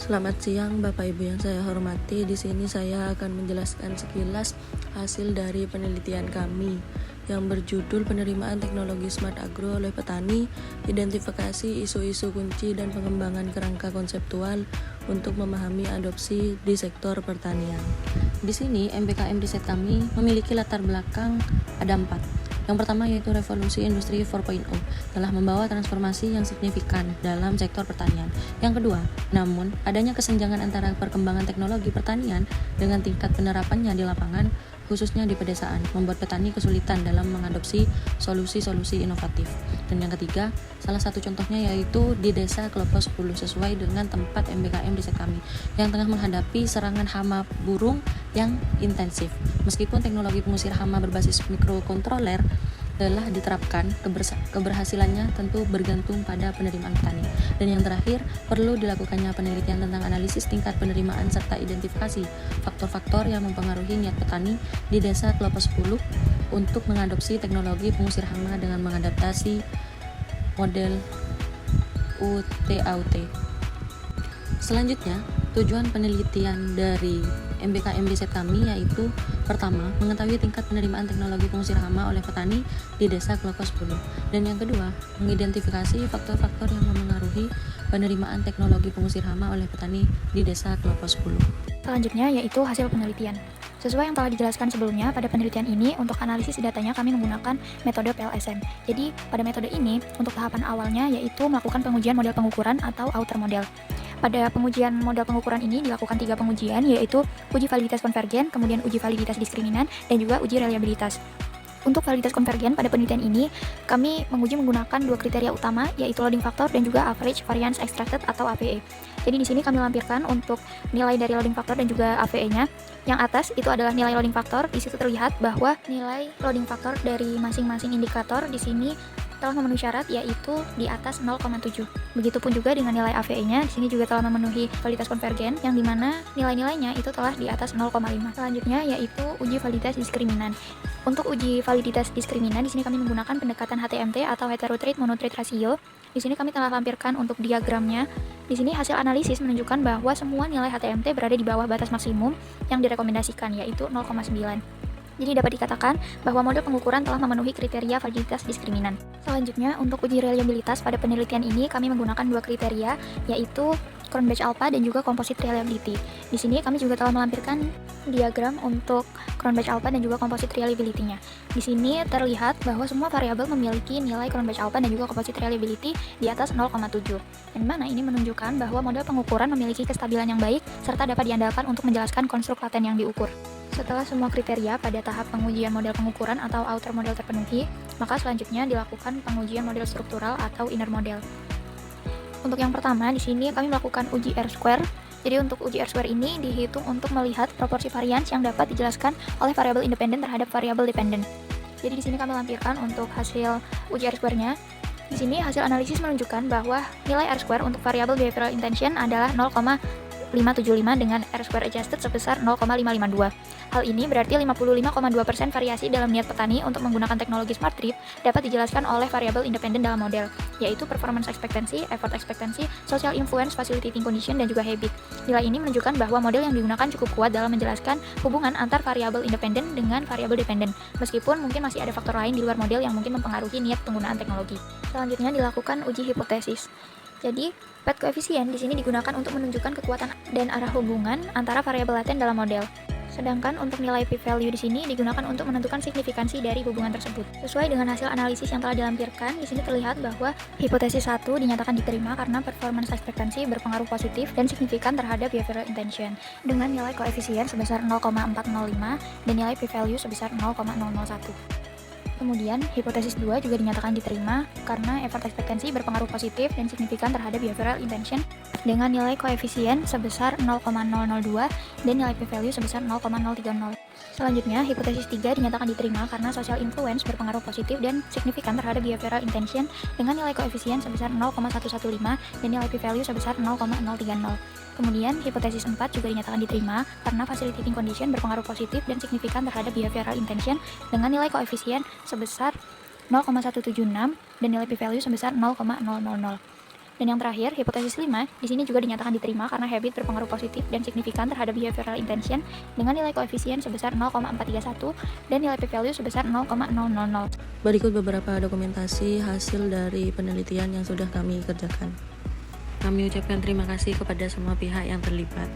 Selamat siang Bapak Ibu yang saya hormati. Di sini saya akan menjelaskan sekilas hasil dari penelitian kami yang berjudul Penerimaan Teknologi Smart Agro oleh Petani, Identifikasi Isu-isu Kunci dan Pengembangan Kerangka Konseptual untuk Memahami Adopsi di Sektor Pertanian. Di sini MBKM riset kami memiliki latar belakang ada 4. Yang pertama yaitu revolusi industri 4.0 telah membawa transformasi yang signifikan dalam sektor pertanian. Yang kedua, namun adanya kesenjangan antara perkembangan teknologi pertanian dengan tingkat penerapannya di lapangan, khususnya di pedesaan, membuat petani kesulitan dalam mengadopsi solusi-solusi inovatif. Dan yang ketiga, salah satu contohnya yaitu di Desa Klopo 10 sesuai dengan tempat MBKM riset kami yang tengah menghadapi serangan hama burung yang intensif. Meskipun teknologi pengusir hama berbasis mikrokontroler telah diterapkan, keberhasilannya tentu bergantung pada penerimaan petani. Dan yang terakhir, perlu dilakukannya penelitian tentang analisis tingkat penerimaan serta identifikasi faktor-faktor yang mempengaruhi niat petani di Desa Klopo 10 untuk mengadopsi teknologi pengusir hama dengan mengadaptasi model UTAUT. Selanjutnya, tujuan penelitian dari MBKM riset kami yaitu pertama, mengetahui tingkat penerimaan teknologi pengusir hama oleh petani di Desa Klopo 10. Dan yang kedua, mengidentifikasi faktor-faktor yang mempengaruhi penerimaan teknologi pengusir hama oleh petani di Desa Klopo 10. Selanjutnya yaitu hasil penelitian. Sesuai yang telah dijelaskan sebelumnya, pada penelitian ini untuk analisis datanya kami menggunakan metode PLSM. Jadi pada metode ini untuk tahapan awalnya yaitu melakukan pengujian model pengukuran atau outer model. Pada pengujian model pengukuran ini dilakukan 3 pengujian, yaitu uji validitas konvergen, kemudian uji validitas diskriminan, dan juga uji reliabilitas. Untuk validitas konvergen pada penelitian ini, kami menguji menggunakan 2 kriteria utama, yaitu loading factor dan juga average variance extracted atau AVE. Jadi di sini kami lampirkan untuk nilai dari loading factor dan juga AVE-nya. Yang atas itu adalah nilai loading factor. Di situ terlihat bahwa nilai loading factor dari masing-masing indikator di sini telah memenuhi syarat, yaitu di atas 0,7. Begitupun juga dengan nilai AVE-nya, di sini juga telah memenuhi validitas konvergen, yang dimana nilai-nilainya itu telah di atas 0,5. Selanjutnya yaitu uji validitas diskriminan. Untuk uji validitas diskriminan, di sini kami menggunakan pendekatan HTMT atau heterotrait monotrait ratio. Di sini kami telah lampirkan untuk diagramnya. Di sini hasil analisis menunjukkan bahwa semua nilai HTMT berada di bawah batas maksimum yang direkomendasikan, yaitu 0,9. Jadi dapat dikatakan bahwa model pengukuran telah memenuhi kriteria validitas diskriminan. Selanjutnya, untuk uji reliabilitas pada penelitian ini kami menggunakan 2 kriteria, yaitu Cronbach alpha dan juga composite reliability. Di sini kami juga telah melampirkan diagram untuk Cronbach alpha dan juga composite reliability-nya. Di sini terlihat bahwa semua variabel memiliki nilai Cronbach alpha dan juga composite reliability di atas 0,7. Yang mana ini menunjukkan bahwa model pengukuran memiliki kestabilan yang baik serta dapat diandalkan untuk menjelaskan konstruk laten yang diukur. Setelah semua kriteria pada tahap pengujian model pengukuran atau outer model terpenuhi, maka selanjutnya dilakukan pengujian model struktural atau inner model. Untuk yang pertama, di sini kami melakukan uji R-square. Jadi untuk uji R-square ini dihitung untuk melihat proporsi varians yang dapat dijelaskan oleh variabel independen terhadap variabel dependen. Jadi di sini kami lampirkan untuk hasil uji R-square-nya. Di sini hasil analisis menunjukkan bahwa nilai R-square untuk variabel behavioral intention adalah 0,575 dengan R-square adjusted sebesar 0,552. Hal ini berarti 55,2% variasi dalam niat petani untuk menggunakan teknologi Smart Drip dapat dijelaskan oleh variabel independen dalam model, yaitu performance expectancy, effort expectancy, social influence, facilitating condition, dan juga habit. Nilai ini menunjukkan bahwa model yang digunakan cukup kuat dalam menjelaskan hubungan antar variabel independen dengan variabel dependen, meskipun mungkin masih ada faktor lain di luar model yang mungkin mempengaruhi niat penggunaan teknologi. Selanjutnya dilakukan uji hipotesis. Jadi, PET koefisien di sini digunakan untuk menunjukkan kekuatan dan arah hubungan antara variabel laten dalam model. Sedangkan untuk nilai p-value di sini digunakan untuk menentukan signifikansi dari hubungan tersebut. Sesuai dengan hasil analisis yang telah dilampirkan, di sini terlihat bahwa hipotesis 1 dinyatakan diterima karena performance expectancy berpengaruh positif dan signifikan terhadap behavioral intention dengan nilai koefisien sebesar 0,405 dan nilai p-value sebesar 0,001. Kemudian, hipotesis 2 juga dinyatakan diterima karena effort expectancy berpengaruh positif dan signifikan terhadap behavioral intention dengan nilai koefisien sebesar 0,002 dan nilai p-value sebesar 0,030. Selanjutnya, hipotesis 3 dinyatakan diterima karena social influence berpengaruh positif dan signifikan terhadap behavioral intention dengan nilai koefisien sebesar 0,115 dan nilai p-value sebesar 0,030. Kemudian, hipotesis 4 juga dinyatakan diterima karena facilitating condition berpengaruh positif dan signifikan terhadap behavioral intention dengan nilai koefisien sebesar 0,176 dan nilai p-value sebesar 0,000. Dan yang terakhir, hipotesis 5, di sini juga dinyatakan diterima karena habit berpengaruh positif dan signifikan terhadap behavioral intention dengan nilai koefisien sebesar 0,431 dan nilai p-value sebesar 0,000. Berikut beberapa dokumentasi hasil dari penelitian yang sudah kami kerjakan. Kami ucapkan terima kasih kepada semua pihak yang terlibat.